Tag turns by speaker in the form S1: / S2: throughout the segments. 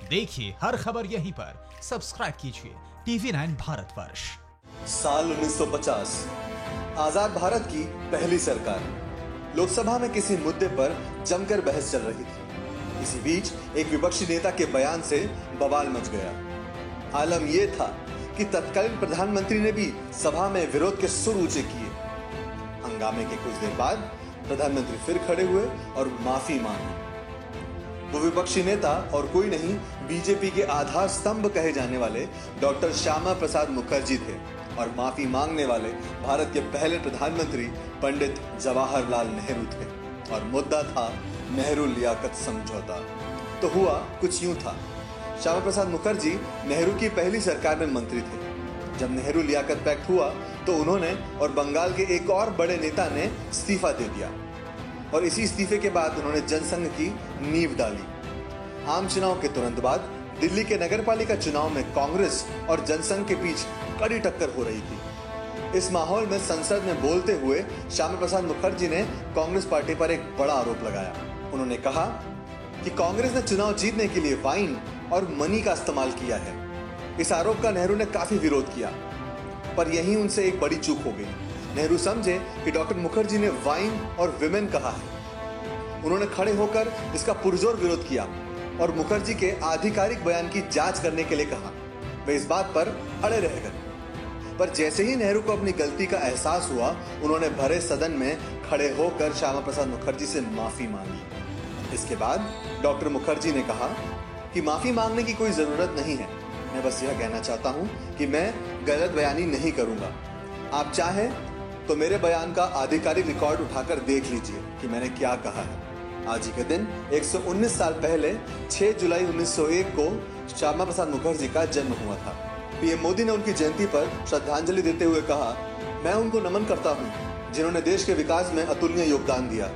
S1: देखिए हर खबर यहीं पर। सब्सक्राइब कीजिए TV9 भारतवर्ष।
S2: साल 1950, आजाद भारत की पहली सरकार। लोकसभा में किसी मुद्दे पर जमकर बहस चल रही थी। इसी बीच एक विपक्षी नेता के बयान से बवाल मच गया। आलम यह था कि तत्कालीन प्रधानमंत्री ने भी सभा में विरोध के सुर ऊंचे किए। हंगामे के कुछ देर बाद प्रधानमंत्री फिर खड़े हुए और माफी मांगी। वो विपक्षी नेता और कोई नहीं, बीजेपी के आधार स्तंभ कहे जाने वाले डॉक्टर श्यामा प्रसाद मुखर्जी थे और माफी मांगने वाले भारत के पहले प्रधानमंत्री पंडित जवाहरलाल नेहरू थे और मुद्दा था नेहरू लियाकत समझौता। तो हुआ कुछ यूं था। श्यामा प्रसाद मुखर्जी नेहरू की पहली सरकार में मंत्री थे। जब नेहरू लियाकत पैक्ट हुआ तो उन्होंने और बंगाल के एक और बड़े नेता ने इस्तीफा दे दिया और इसी इस्तीफे के बाद उन्होंने जनसंघ की नींव डाली। आम चुनाव के तुरंत बाद दिल्ली के नगरपालिका चुनाव में कांग्रेस और जनसंघ के बीच कड़ी टक्कर हो रही थी। इस माहौल में संसद में बोलते हुए श्यामा प्रसाद मुखर्जी ने कांग्रेस पार्टी पर एक बड़ा आरोप लगाया। उन्होंने कहा कि कांग्रेस ने चुनाव जीतने के लिए वाइन और मनी का इस्तेमाल किया है। इस आरोप का नेहरू ने काफी विरोध किया, पर यहीं उनसे एक बड़ी चूक हो गई। नेहरू समझे कि डॉक्टर मुखर्जी ने वाइन और विमेन कहा है। उन्होंने खड़े होकर इसका पुरजोर विरोध किया और मुखर्जी के आधिकारिक बयान की जांच करने के लिए कहा। वे इस बात पर अड़े रह गए, पर जैसे ही नेहरू को अपनी गलती का एहसास हुआ, उन्होंने भरे सदन में खड़े होकर श्यामा प्रसाद मुखर्जी से माफी मांगी। इसके बाद डॉक्टर मुखर्जी ने कहा कि माफी मांगने की कोई जरूरत नहीं है। मैं बस यह कहना चाहता हूं कि मैं गलत बयानी नहीं करूंगा। आप चाहें तो मेरे बयान का आधिकारिक रिकॉर्ड उठाकर देख लीजिए कि मैंने क्या कहा है। आज ही के दिन 119 साल पहले 6 जुलाई 1901 को श्यामा प्रसाद मुखर्जी का जन्म हुआ था। पीएम मोदी ने उनकी जयंती पर श्रद्धांजलि देते हुए कहा, मैं उनको नमन करता हूं जिन्होंने देश के विकास में अतुलनीय योगदान दिया,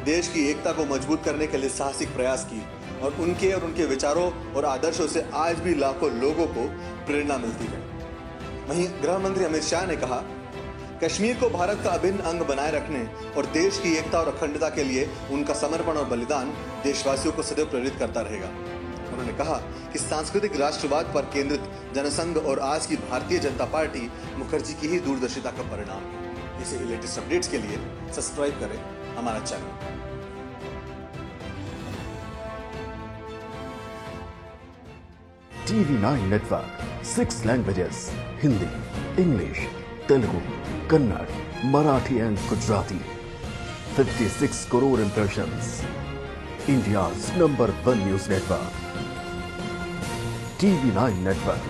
S2: देश की एकता को मजबूत करने के लिए साहसिक प्रयास की और उनके विचारों और आदर्शों से आज भी लाखों लोगों को प्रेरणा मिलती है। वहीं गृह मंत्री अमित शाह ने कहा, कश्मीर को भारत का अभिन्न अंग बनाए रखने और देश की एकता और अखंडता के लिए उनका समर्पण और बलिदान देशवासियों को सदैव प्रेरित करता रहेगा। उन्होंने कहा कि सांस्कृतिक राष्ट्रवाद पर केंद्रित जनसंघ और आज की भारतीय जनता पार्टी मुखर्जी की ही दूरदर्शिता का परिणाम है। इसे लेटेस्ट अपडेट्स के लिए सब्सक्राइब करें हमारा channel.
S3: TV9 Network, 6 languages, Hindi, English, Telugu, Kannada, Marathi and Gujarati. 56 crore impressions. India's #1 news network. TV9 Network.